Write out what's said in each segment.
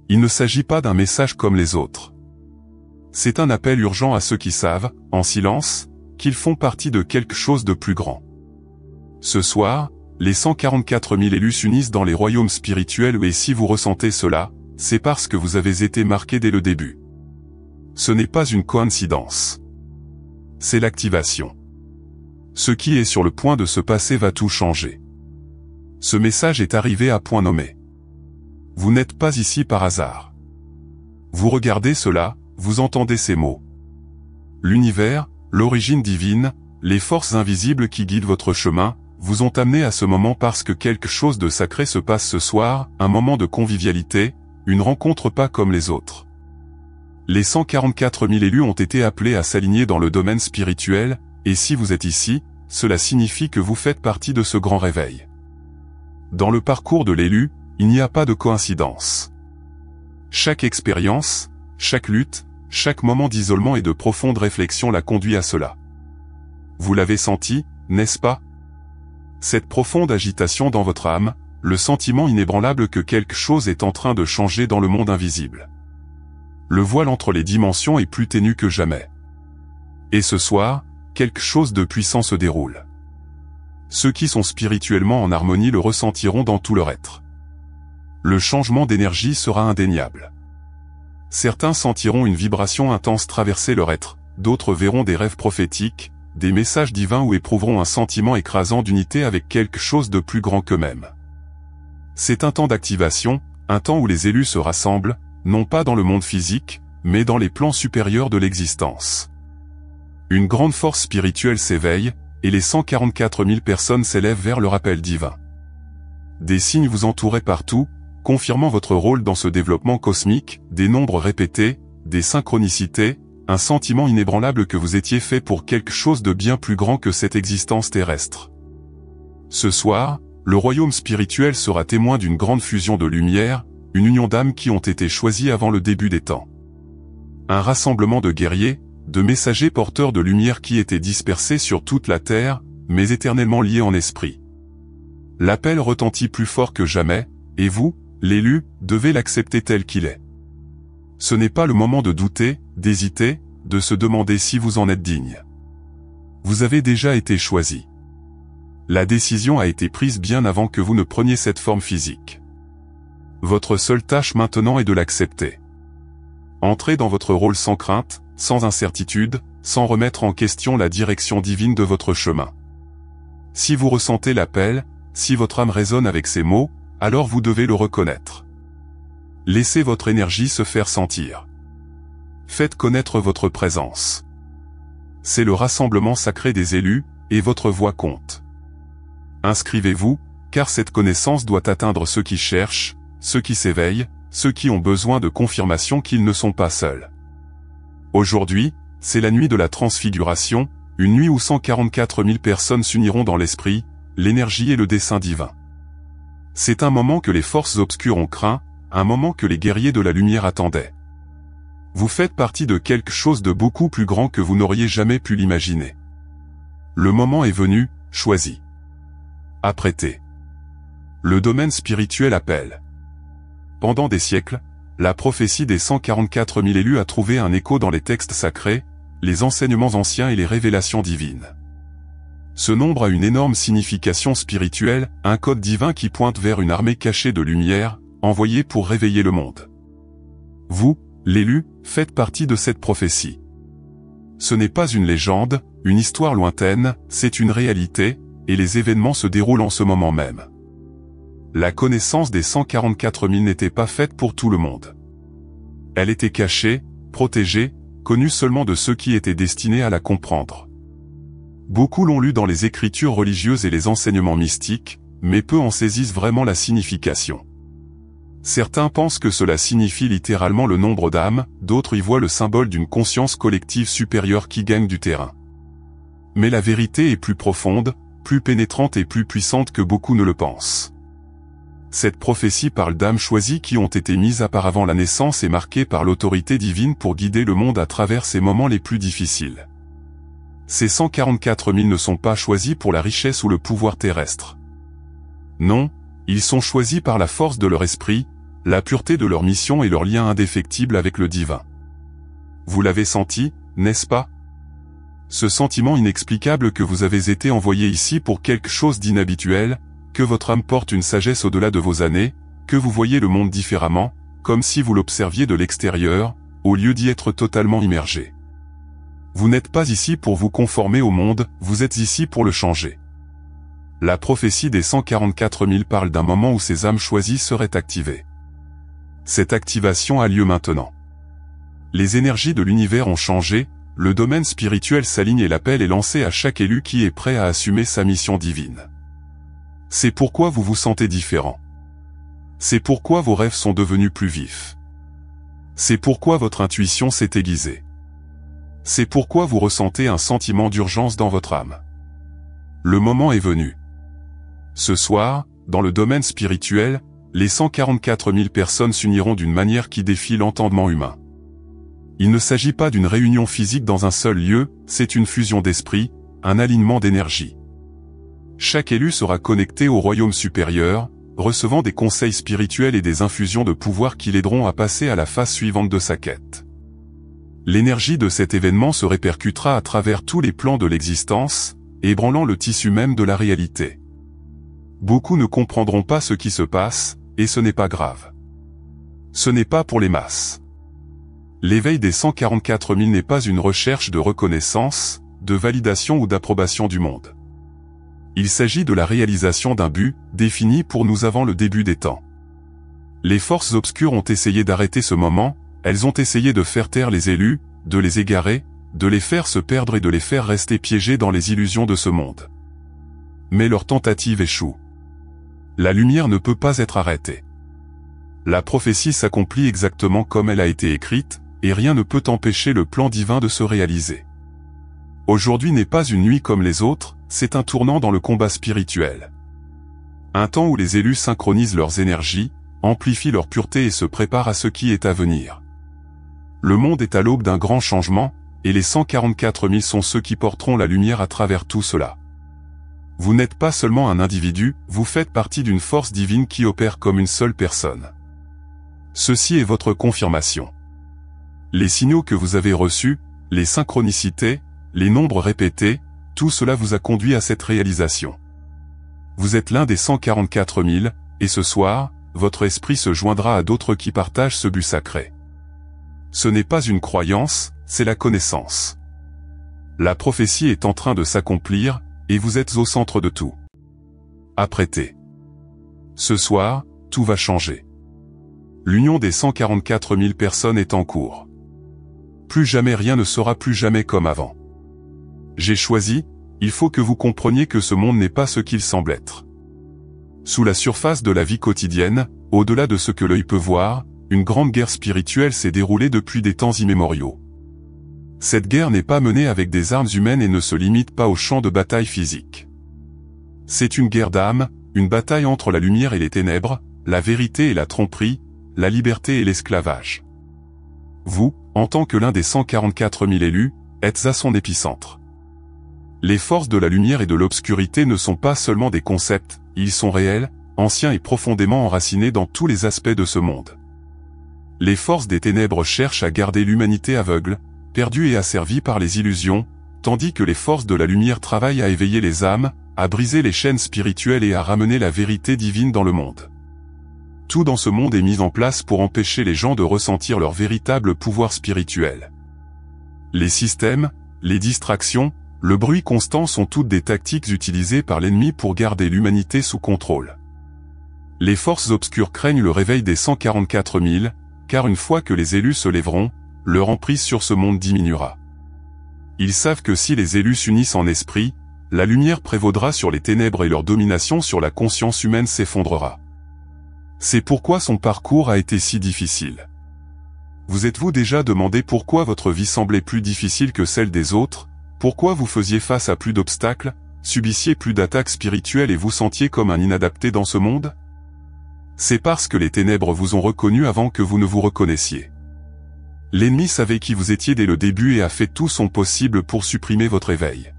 Il ne s'agit pas d'un message comme les autres. C'est un appel urgent à ceux qui savent, en silence, qu'ils font partie de quelque chose de plus grand. Ce soir, les 144 000 élus s'unissent dans les royaumes spirituels et si vous ressentez cela, c'est parce que vous avez été marqué dès le début. Ce n'est pas une coïncidence. C'est l'activation. Ce qui est sur le point de se passer va tout changer. Ce message est arrivé à point nommé. Vous n'êtes pas ici par hasard. Vous regardez cela, vous entendez ces mots. L'univers, l'origine divine, les forces invisibles qui guident votre chemin, vous ont amené à ce moment parce que quelque chose de sacré se passe ce soir, un moment de convivialité, une rencontre pas comme les autres. Les 144 000 élus ont été appelés à s'aligner dans le domaine spirituel, et si vous êtes ici, cela signifie que vous faites partie de ce grand réveil. Dans le parcours de l'élu, il n'y a pas de coïncidence. Chaque expérience, chaque lutte, chaque moment d'isolement et de profonde réflexion l'a conduit à cela. Vous l'avez senti, n'est-ce pas? Cette profonde agitation dans votre âme, le sentiment inébranlable que quelque chose est en train de changer dans le monde invisible. Le voile entre les dimensions est plus ténu que jamais. Et ce soir, quelque chose de puissant se déroule. Ceux qui sont spirituellement en harmonie le ressentiront dans tout leur être. Le changement d'énergie sera indéniable. Certains sentiront une vibration intense traverser leur être, d'autres verront des rêves prophétiques, des messages divins ou éprouveront un sentiment écrasant d'unité avec quelque chose de plus grand qu'eux-mêmes. C'est un temps d'activation, un temps où les élus se rassemblent, non pas dans le monde physique, mais dans les plans supérieurs de l'existence. Une grande force spirituelle s'éveille, et les 144 000 personnes s'élèvent vers le rappel divin. Des signes vous entouraient partout, confirmant votre rôle dans ce développement cosmique, des nombres répétés, des synchronicités, un sentiment inébranlable que vous étiez fait pour quelque chose de bien plus grand que cette existence terrestre. Ce soir, le royaume spirituel sera témoin d'une grande fusion de lumière, une union d'âmes qui ont été choisies avant le début des temps. Un rassemblement de guerriers, de messagers porteurs de lumière qui étaient dispersés sur toute la terre, mais éternellement liés en esprit. L'appel retentit plus fort que jamais, et vous, l'élu, devez l'accepter tel qu'il est. Ce n'est pas le moment de douter, d'hésiter, de se demander si vous en êtes digne. Vous avez déjà été choisi. La décision a été prise bien avant que vous ne preniez cette forme physique. Votre seule tâche maintenant est de l'accepter. Entrez dans votre rôle sans crainte, sans incertitude, sans remettre en question la direction divine de votre chemin. Si vous ressentez l'appel, si votre âme résonne avec ces mots, alors vous devez le reconnaître. Laissez votre énergie se faire sentir. Faites connaître votre présence. C'est le rassemblement sacré des élus, et votre voix compte. Inscrivez-vous, car cette connaissance doit atteindre ceux qui cherchent, ceux qui s'éveillent, ceux qui ont besoin de confirmation qu'ils ne sont pas seuls. Aujourd'hui, c'est la nuit de la transfiguration, une nuit où 144 000 personnes s'uniront dans l'esprit, l'énergie et le dessein divin. C'est un moment que les forces obscures ont craint, un moment que les guerriers de la lumière attendaient. Vous faites partie de quelque chose de beaucoup plus grand que vous n'auriez jamais pu l'imaginer. Le moment est venu, choisi. Apprêtez. Le domaine spirituel appelle. Pendant des siècles, la prophétie des 144 000 élus a trouvé un écho dans les textes sacrés, les enseignements anciens et les révélations divines. Ce nombre a une énorme signification spirituelle, un code divin qui pointe vers une armée cachée de lumière, envoyée pour réveiller le monde. Vous, l'élu, faites partie de cette prophétie. Ce n'est pas une légende, une histoire lointaine, c'est une réalité, et les événements se déroulent en ce moment même. La connaissance des 144 000 n'était pas faite pour tout le monde. Elle était cachée, protégée, connue seulement de ceux qui étaient destinés à la comprendre. Beaucoup l'ont lu dans les écritures religieuses et les enseignements mystiques, mais peu en saisissent vraiment la signification. Certains pensent que cela signifie littéralement le nombre d'âmes, d'autres y voient le symbole d'une conscience collective supérieure qui gagne du terrain. Mais la vérité est plus profonde, plus pénétrante et plus puissante que beaucoup ne le pensent. Cette prophétie parle d'âmes choisies qui ont été mises à part avant la naissance et marquées par l'autorité divine pour guider le monde à travers ces moments les plus difficiles. Ces 144 000 ne sont pas choisis pour la richesse ou le pouvoir terrestre. Non, ils sont choisis par la force de leur esprit, la pureté de leur mission et leur lien indéfectible avec le divin. Vous l'avez senti, n'est-ce pas? Ce sentiment inexplicable que vous avez été envoyé ici pour quelque chose d'inhabituel, que votre âme porte une sagesse au-delà de vos années, que vous voyez le monde différemment, comme si vous l'observiez de l'extérieur, au lieu d'y être totalement immergé. Vous n'êtes pas ici pour vous conformer au monde, vous êtes ici pour le changer. La prophétie des 144 000 parle d'un moment où ces âmes choisies seraient activées. Cette activation a lieu maintenant. Les énergies de l'univers ont changé, le domaine spirituel s'aligne et l'appel est lancé à chaque élu qui est prêt à assumer sa mission divine. C'est pourquoi vous vous sentez différent. C'est pourquoi vos rêves sont devenus plus vifs. C'est pourquoi votre intuition s'est aiguisée. C'est pourquoi vous ressentez un sentiment d'urgence dans votre âme. Le moment est venu. Ce soir, dans le domaine spirituel, les 144 000 personnes s'uniront d'une manière qui défie l'entendement humain. Il ne s'agit pas d'une réunion physique dans un seul lieu, c'est une fusion d'esprit, un alignement d'énergie. Chaque élu sera connecté au royaume supérieur, recevant des conseils spirituels et des infusions de pouvoir qui l'aideront à passer à la phase suivante de sa quête. L'énergie de cet événement se répercutera à travers tous les plans de l'existence, ébranlant le tissu même de la réalité. Beaucoup ne comprendront pas ce qui se passe, et ce n'est pas grave. Ce n'est pas pour les masses. L'éveil des 144 000 n'est pas une recherche de reconnaissance, de validation ou d'approbation du monde. Il s'agit de la réalisation d'un but, défini pour nous avant le début des temps. Les forces obscures ont essayé d'arrêter ce moment, elles ont essayé de faire taire les élus, de les égarer, de les faire se perdre et de les faire rester piégés dans les illusions de ce monde. Mais leur tentative échoue. La lumière ne peut pas être arrêtée. La prophétie s'accomplit exactement comme elle a été écrite, et rien ne peut empêcher le plan divin de se réaliser. Aujourd'hui n'est pas une nuit comme les autres, c'est un tournant dans le combat spirituel. Un temps où les élus synchronisent leurs énergies, amplifient leur pureté et se préparent à ce qui est à venir. Le monde est à l'aube d'un grand changement, et les 144 000 sont ceux qui porteront la lumière à travers tout cela. Vous n'êtes pas seulement un individu, vous faites partie d'une force divine qui opère comme une seule personne. Ceci est votre confirmation. Les signaux que vous avez reçus, les synchronicités, les nombres répétés, tout cela vous a conduit à cette réalisation. Vous êtes l'un des 144 000, et ce soir, votre esprit se joindra à d'autres qui partagent ce but sacré. Ce n'est pas une croyance, c'est la connaissance. La prophétie est en train de s'accomplir, et vous êtes au centre de tout. Apprêtez. Ce soir, tout va changer. L'union des 144 000 personnes est en cours. Plus jamais rien ne sera plus jamais comme avant. J'ai choisi, il faut que vous compreniez que ce monde n'est pas ce qu'il semble être. Sous la surface de la vie quotidienne, au-delà de ce que l'œil peut voir, une grande guerre spirituelle s'est déroulée depuis des temps immémoriaux. Cette guerre n'est pas menée avec des armes humaines et ne se limite pas au champ de bataille physique. C'est une guerre d'âme, une bataille entre la lumière et les ténèbres, la vérité et la tromperie, la liberté et l'esclavage. Vous, en tant que l'un des 144 000 élus, êtes à son épicentre. Les forces de la lumière et de l'obscurité ne sont pas seulement des concepts, ils sont réels, anciens et profondément enracinés dans tous les aspects de ce monde. Les forces des ténèbres cherchent à garder l'humanité aveugle, perdue et asservie par les illusions, tandis que les forces de la lumière travaillent à éveiller les âmes, à briser les chaînes spirituelles et à ramener la vérité divine dans le monde. Tout dans ce monde est mis en place pour empêcher les gens de ressentir leur véritable pouvoir spirituel. Les systèmes, les distractions, le bruit constant sont toutes des tactiques utilisées par l'ennemi pour garder l'humanité sous contrôle. Les forces obscures craignent le réveil des 144 000, car une fois que les élus se lèveront, leur emprise sur ce monde diminuera. Ils savent que si les élus s'unissent en esprit, la lumière prévaudra sur les ténèbres et leur domination sur la conscience humaine s'effondrera. C'est pourquoi son parcours a été si difficile. Vous êtes-vous déjà demandé pourquoi votre vie semblait plus difficile que celle des autres, pourquoi vous faisiez face à plus d'obstacles, subissiez plus d'attaques spirituelles et vous sentiez comme un inadapté dans ce monde? C'est parce que les ténèbres vous ont reconnu avant que vous ne vous reconnaissiez. L'ennemi savait qui vous étiez dès le début et a fait tout son possible pour supprimer votre éveil.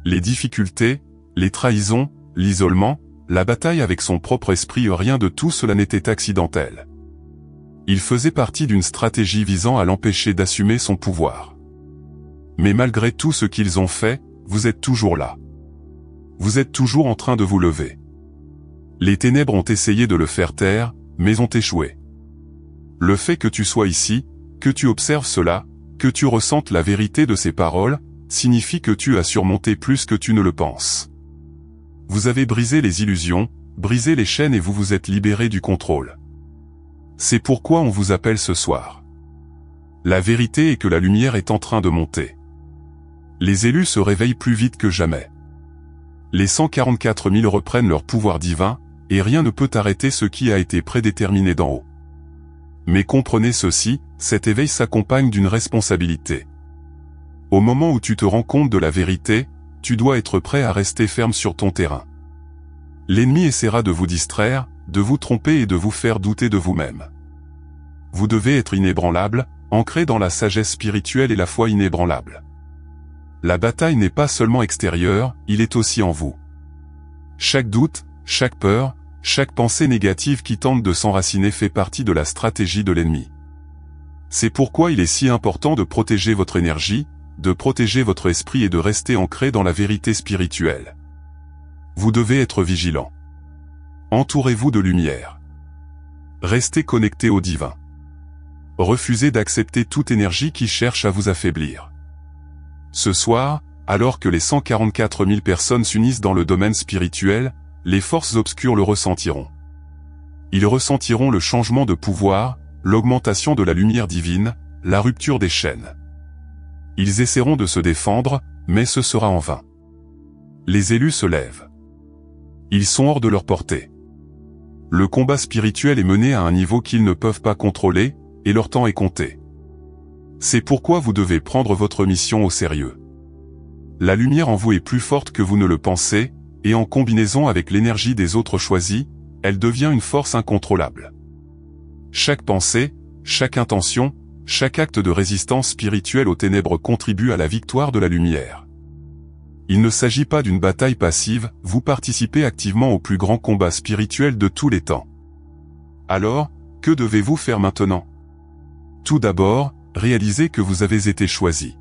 Les difficultés, les trahisons, l'isolement, la bataille avec son propre esprit, rien de tout cela n'était accidentel. Il faisait partie d'une stratégie visant à l'empêcher d'assumer son pouvoir. Mais malgré tout ce qu'ils ont fait, vous êtes toujours là. Vous êtes toujours en train de vous lever. Les ténèbres ont essayé de le faire taire, mais ont échoué. Le fait que tu sois ici, que tu observes cela, que tu ressentes la vérité de ces paroles, signifie que tu as surmonté plus que tu ne le penses. Vous avez brisé les illusions, brisé les chaînes et vous vous êtes libéré du contrôle. C'est pourquoi on vous appelle ce soir. La vérité est que la lumière est en train de monter. Les élus se réveillent plus vite que jamais. Les 144 000 reprennent leur pouvoir divin, et rien ne peut arrêter ce qui a été prédéterminé d'en haut. Mais comprenez ceci, cet éveil s'accompagne d'une responsabilité. Au moment où tu te rends compte de la vérité, tu dois être prêt à rester ferme sur ton terrain. L'ennemi essaiera de vous distraire, de vous tromper et de vous faire douter de vous-même. Vous devez être inébranlable, ancré dans la sagesse spirituelle et la foi inébranlable. La bataille n'est pas seulement extérieure, il est aussi en vous. Chaque doute, chaque peur, chaque pensée négative qui tente de s'enraciner fait partie de la stratégie de l'ennemi. C'est pourquoi il est si important de protéger votre énergie, de protéger votre esprit et de rester ancré dans la vérité spirituelle. Vous devez être vigilant. Entourez-vous de lumière. Restez connecté au divin. Refusez d'accepter toute énergie qui cherche à vous affaiblir. Ce soir, alors que les 144 000 personnes s'unissent dans le domaine spirituel, les forces obscures le ressentiront. Ils ressentiront le changement de pouvoir, l'augmentation de la lumière divine, la rupture des chaînes. Ils essaieront de se défendre, mais ce sera en vain. Les élus se lèvent. Ils sont hors de leur portée. Le combat spirituel est mené à un niveau qu'ils ne peuvent pas contrôler, et leur temps est compté. C'est pourquoi vous devez prendre votre mission au sérieux. La lumière en vous est plus forte que vous ne le pensez, et en combinaison avec l'énergie des autres choisis, elle devient une force incontrôlable. Chaque pensée, chaque intention, chaque acte de résistance spirituelle aux ténèbres contribue à la victoire de la lumière. Il ne s'agit pas d'une bataille passive, vous participez activement au plus grand combat spirituel de tous les temps. Alors, que devez-vous faire maintenant? Tout d'abord, réalisez que vous avez été choisi.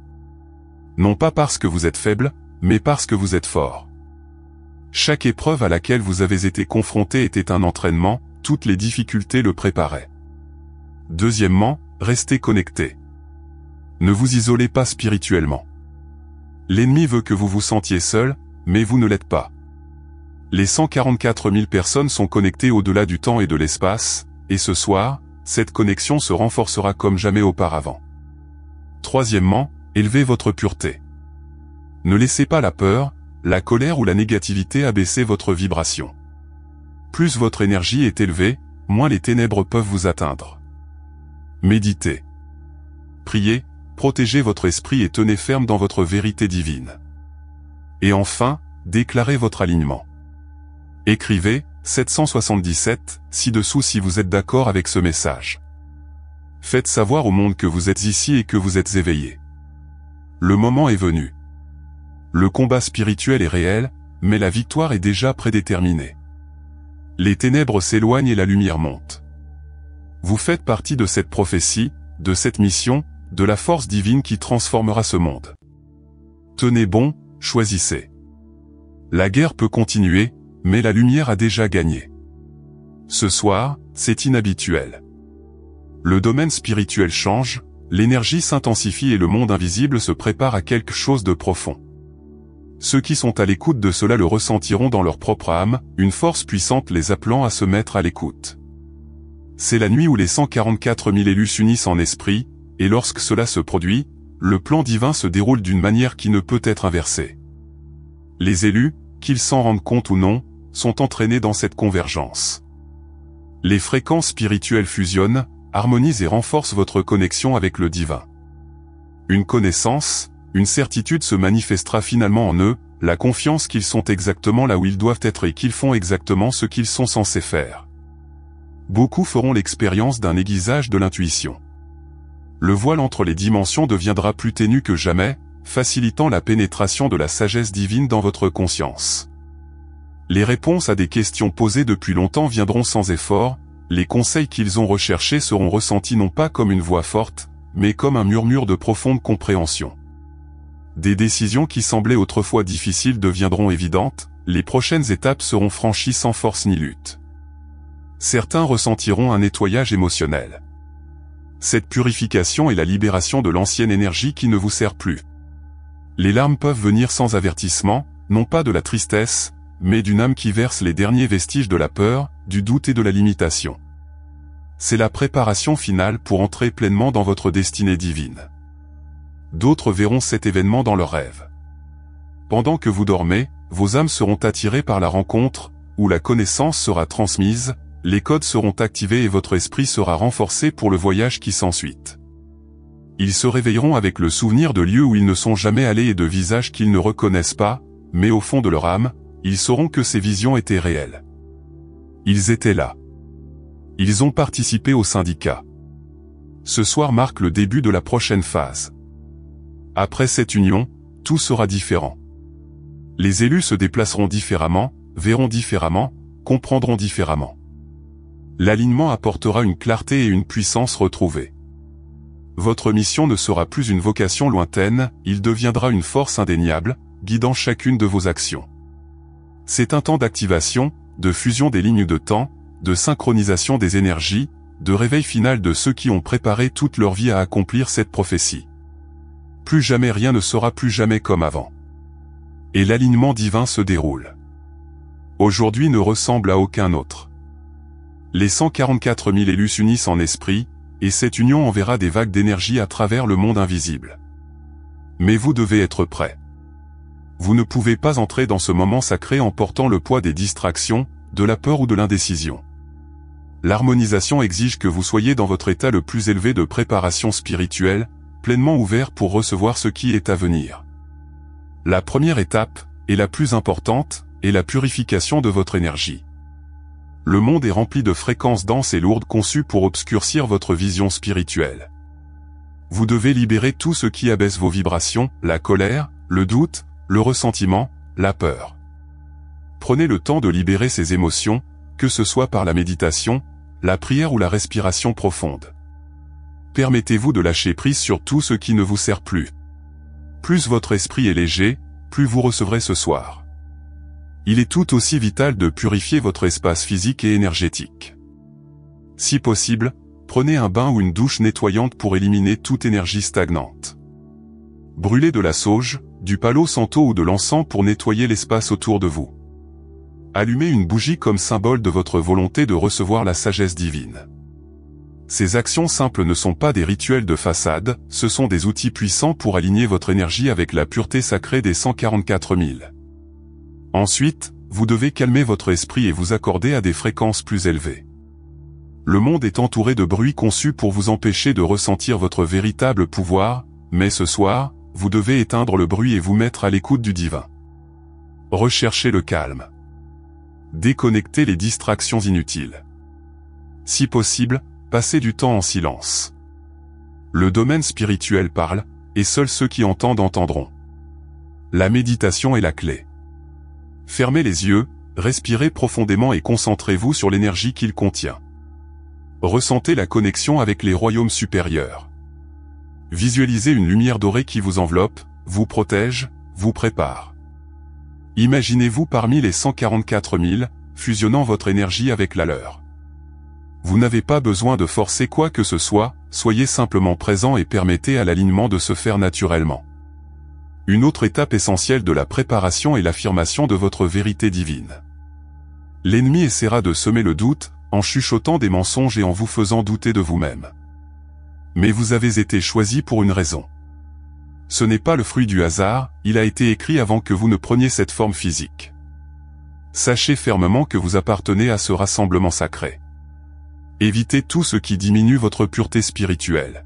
Non pas parce que vous êtes faible, mais parce que vous êtes fort. Chaque épreuve à laquelle vous avez été confronté était un entraînement, toutes les difficultés le préparaient. Deuxièmement, restez connecté. Ne vous isolez pas spirituellement. L'ennemi veut que vous vous sentiez seul, mais vous ne l'êtes pas. Les 144 000 personnes sont connectées au-delà du temps et de l'espace, et ce soir, cette connexion se renforcera comme jamais auparavant. Troisièmement, élevez votre pureté. Ne laissez pas la peur, la colère ou la négativité abaisser votre vibration. Plus votre énergie est élevée, moins les ténèbres peuvent vous atteindre. Méditez. Priez, protégez votre esprit et tenez ferme dans votre vérité divine. Et enfin, déclarez votre alignement. Écrivez 777 ci-dessous si vous êtes d'accord avec ce message. Faites savoir au monde que vous êtes ici et que vous êtes éveillé. Le moment est venu. Le combat spirituel est réel, mais la victoire est déjà prédéterminée. Les ténèbres s'éloignent et la lumière monte. Vous faites partie de cette prophétie, de cette mission, de la force divine qui transformera ce monde. Tenez bon, choisissez. La guerre peut continuer, mais la lumière a déjà gagné. Ce soir, c'est inhabituel. Le domaine spirituel change, l'énergie s'intensifie et le monde invisible se prépare à quelque chose de profond. Ceux qui sont à l'écoute de cela le ressentiront dans leur propre âme, une force puissante les appelant à se mettre à l'écoute. C'est la nuit où les 144 000 élus s'unissent en esprit, et lorsque cela se produit, le plan divin se déroule d'une manière qui ne peut être inversée. Les élus, qu'ils s'en rendent compte ou non, sont entraînés dans cette convergence. Les fréquences spirituelles fusionnent, harmonisent et renforcent votre connexion avec le divin. Une connaissance, une certitude se manifestera finalement en eux, la confiance qu'ils sont exactement là où ils doivent être et qu'ils font exactement ce qu'ils sont censés faire. Beaucoup feront l'expérience d'un aiguisage de l'intuition. Le voile entre les dimensions deviendra plus ténu que jamais, facilitant la pénétration de la sagesse divine dans votre conscience. Les réponses à des questions posées depuis longtemps viendront sans effort, les conseils qu'ils ont recherchés seront ressentis non pas comme une voix forte, mais comme un murmure de profonde compréhension. Des décisions qui semblaient autrefois difficiles deviendront évidentes, les prochaines étapes seront franchies sans force ni lutte. Certains ressentiront un nettoyage émotionnel. Cette purification est la libération de l'ancienne énergie qui ne vous sert plus. Les larmes peuvent venir sans avertissement, non pas de la tristesse, mais d'une âme qui verse les derniers vestiges de la peur, du doute et de la limitation. C'est la préparation finale pour entrer pleinement dans votre destinée divine. D'autres verront cet événement dans leurs rêves. Pendant que vous dormez, vos âmes seront attirées par la rencontre, où la connaissance sera transmise, les codes seront activés et votre esprit sera renforcé pour le voyage qui s'ensuit. Ils se réveilleront avec le souvenir de lieux où ils ne sont jamais allés et de visages qu'ils ne reconnaissent pas, mais au fond de leur âme, ils sauront que ces visions étaient réelles. Ils étaient là. Ils ont participé au syndicat. Ce soir marque le début de la prochaine phase. Après cette union, tout sera différent. Les élus se déplaceront différemment, verront différemment, comprendront différemment. L'alignement apportera une clarté et une puissance retrouvées. Votre mission ne sera plus une vocation lointaine, il deviendra une force indéniable, guidant chacune de vos actions. C'est un temps d'activation, de fusion des lignes de temps, de synchronisation des énergies, de réveil final de ceux qui ont préparé toute leur vie à accomplir cette prophétie. Plus jamais rien ne sera plus jamais comme avant. Et l'alignement divin se déroule. Aujourd'hui ne ressemble à aucun autre. Les 144 000 élus s'unissent en esprit, et cette union enverra des vagues d'énergie à travers le monde invisible. Mais vous devez être prêt. Vous ne pouvez pas entrer dans ce moment sacré en portant le poids des distractions, de la peur ou de l'indécision. L'harmonisation exige que vous soyez dans votre état le plus élevé de préparation spirituelle, pleinement ouvert pour recevoir ce qui est à venir. La première étape, et la plus importante, est la purification de votre énergie. Le monde est rempli de fréquences denses et lourdes conçues pour obscurcir votre vision spirituelle. Vous devez libérer tout ce qui abaisse vos vibrations, la colère, le doute, le ressentiment, la peur. Prenez le temps de libérer ces émotions, que ce soit par la méditation, la prière ou la respiration profonde. Permettez-vous de lâcher prise sur tout ce qui ne vous sert plus. Plus votre esprit est léger, plus vous recevrez ce soir. Il est tout aussi vital de purifier votre espace physique et énergétique. Si possible, prenez un bain ou une douche nettoyante pour éliminer toute énergie stagnante. Brûlez de la sauge, du palo santo ou de l'encens pour nettoyer l'espace autour de vous. Allumez une bougie comme symbole de votre volonté de recevoir la sagesse divine. Ces actions simples ne sont pas des rituels de façade, ce sont des outils puissants pour aligner votre énergie avec la pureté sacrée des 144 000. Ensuite, vous devez calmer votre esprit et vous accorder à des fréquences plus élevées. Le monde est entouré de bruits conçus pour vous empêcher de ressentir votre véritable pouvoir, mais ce soir, vous devez éteindre le bruit et vous mettre à l'écoute du divin. Recherchez le calme. Déconnectez les distractions inutiles. Si possible, passez du temps en silence. Le domaine spirituel parle, et seuls ceux qui entendent entendront. La méditation est la clé. Fermez les yeux, respirez profondément et concentrez-vous sur l'énergie qu'il contient. Ressentez la connexion avec les royaumes supérieurs. Visualisez une lumière dorée qui vous enveloppe, vous protège, vous prépare. Imaginez-vous parmi les 144 000, fusionnant votre énergie avec la leur. Vous n'avez pas besoin de forcer quoi que ce soit, soyez simplement présent et permettez à l'alignement de se faire naturellement. Une autre étape essentielle de la préparation est l'affirmation de votre vérité divine. L'ennemi essaiera de semer le doute, en chuchotant des mensonges et en vous faisant douter de vous-même. Mais vous avez été choisi pour une raison. Ce n'est pas le fruit du hasard, il a été écrit avant que vous ne preniez cette forme physique. Sachez fermement que vous appartenez à ce rassemblement sacré. Évitez tout ce qui diminue votre pureté spirituelle.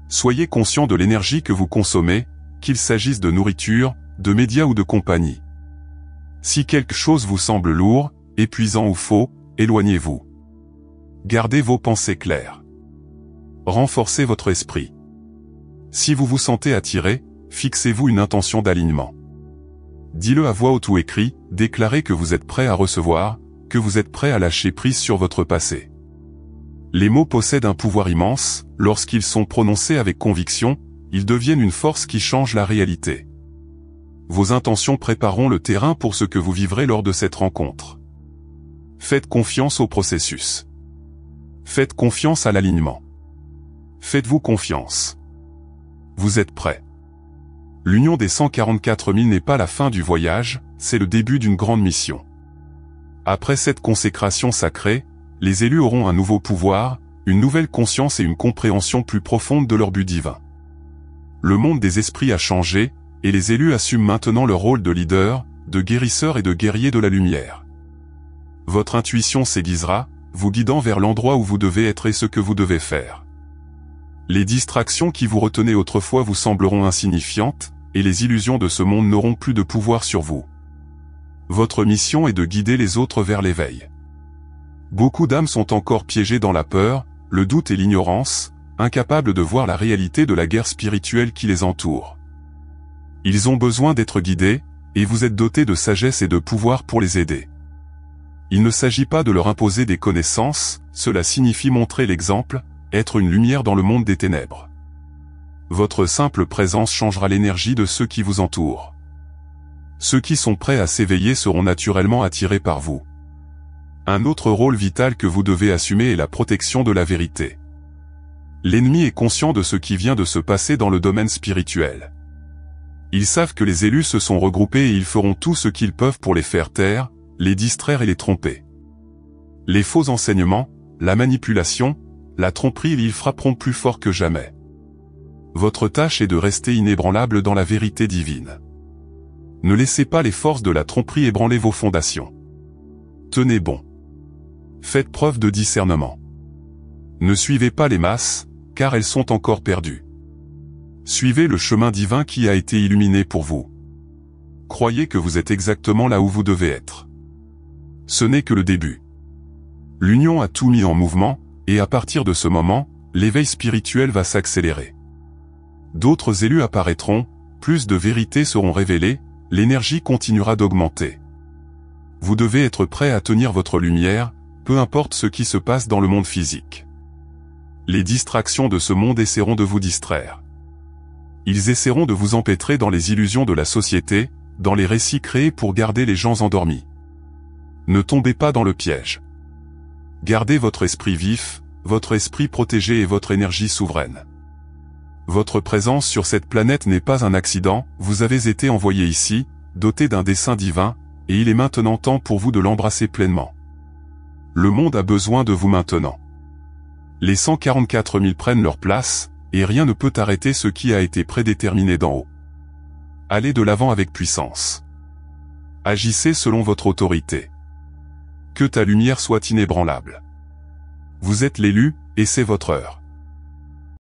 Soyez conscient de l'énergie que vous consommez, qu'il s'agisse de nourriture, de médias ou de compagnie. Si quelque chose vous semble lourd, épuisant ou faux, éloignez-vous. Gardez vos pensées claires. Renforcez votre esprit. Si vous vous sentez attiré, fixez-vous une intention d'alignement. Dis-le à voix haute ou écrit, déclarez que vous êtes prêt à recevoir, que vous êtes prêt à lâcher prise sur votre passé. Les mots possèdent un pouvoir immense, lorsqu'ils sont prononcés avec conviction, ils deviennent une force qui change la réalité. Vos intentions prépareront le terrain pour ce que vous vivrez lors de cette rencontre. Faites confiance au processus. Faites confiance à l'alignement. Faites-vous confiance. Vous êtes prêts. L'union des 144 000 n'est pas la fin du voyage, c'est le début d'une grande mission. Après cette consécration sacrée, les élus auront un nouveau pouvoir, une nouvelle conscience et une compréhension plus profonde de leur but divin. Le monde des esprits a changé, et les élus assument maintenant leur rôle de leader, de guérisseur et de guerrier de la lumière. Votre intuition s'aiguisera, vous guidant vers l'endroit où vous devez être et ce que vous devez faire. Les distractions qui vous retenaient autrefois vous sembleront insignifiantes, et les illusions de ce monde n'auront plus de pouvoir sur vous. Votre mission est de guider les autres vers l'éveil. Beaucoup d'âmes sont encore piégées dans la peur, le doute et l'ignorance, incapables de voir la réalité de la guerre spirituelle qui les entoure. Ils ont besoin d'être guidés, et vous êtes dotés de sagesse et de pouvoir pour les aider. Il ne s'agit pas de leur imposer des connaissances, cela signifie montrer l'exemple, être une lumière dans le monde des ténèbres. Votre simple présence changera l'énergie de ceux qui vous entourent. Ceux qui sont prêts à s'éveiller seront naturellement attirés par vous. Un autre rôle vital que vous devez assumer est la protection de la vérité. L'ennemi est conscient de ce qui vient de se passer dans le domaine spirituel. Ils savent que les élus se sont regroupés et ils feront tout ce qu'ils peuvent pour les faire taire, les distraire et les tromper. Les faux enseignements, la manipulation, la tromperie, ils frapperont plus fort que jamais. Votre tâche est de rester inébranlable dans la vérité divine. Ne laissez pas les forces de la tromperie ébranler vos fondations. Tenez bon. Faites preuve de discernement. Ne suivez pas les masses, car elles sont encore perdues. Suivez le chemin divin qui a été illuminé pour vous. Croyez que vous êtes exactement là où vous devez être. Ce n'est que le début. L'union a tout mis en mouvement, et à partir de ce moment, l'éveil spirituel va s'accélérer. D'autres élus apparaîtront, plus de vérités seront révélées, l'énergie continuera d'augmenter. Vous devez être prêt à tenir votre lumière, peu importe ce qui se passe dans le monde physique. Les distractions de ce monde essaieront de vous distraire. Ils essaieront de vous empêtrer dans les illusions de la société, dans les récits créés pour garder les gens endormis. Ne tombez pas dans le piège. Gardez votre esprit vif, votre esprit protégé et votre énergie souveraine. Votre présence sur cette planète n'est pas un accident, vous avez été envoyé ici, doté d'un dessein divin, et il est maintenant temps pour vous de l'embrasser pleinement. Le monde a besoin de vous maintenant. Les 144 000 prennent leur place, et rien ne peut arrêter ce qui a été prédéterminé d'en haut. Allez de l'avant avec puissance. Agissez selon votre autorité. Que ta lumière soit inébranlable. Vous êtes l'élu, et c'est votre heure.